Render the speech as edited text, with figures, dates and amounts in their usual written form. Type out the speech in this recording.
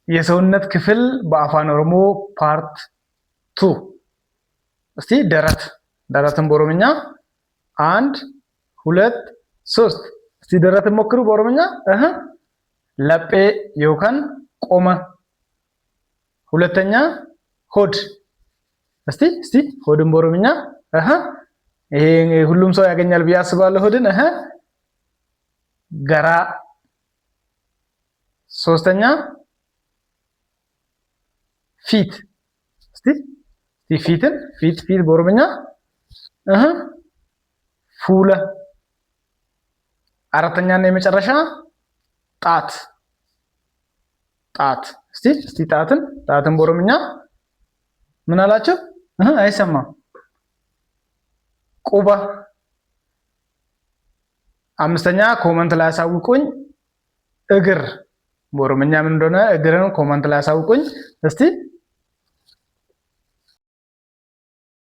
የሰውነት ክፍል በአፋን ኦሮሞ ፓርት 2 እስቲ ደረትን በኦሮምኛ 1 2 3 እስቲ ደረትን ሞክሩ በኦሮምኛ ለጴ ዮካን ቆመ ሁለተኛ ሆድ እስቲ ሆድን በኦሮምኛ ይሄ ሁሉም ሰው ያገኛል ብዬ አስባለሁ ሆድን ገራ ሶስተኛ ፊት እስቲ ፊት በኦሮምኛ ፉለ አራተኛ እና የመጨረሻ ጣት እስቲ ጣትን በኦሮምኛ ምን አላችሁ አይሰማም ቁባ አምስተኛ ኮመንት ላይ አሳውቁኝ እግር በኦሮምኛ ምን እንደሆነ እግርን ኮመንት ላይ አሳውቁኝ እስቲ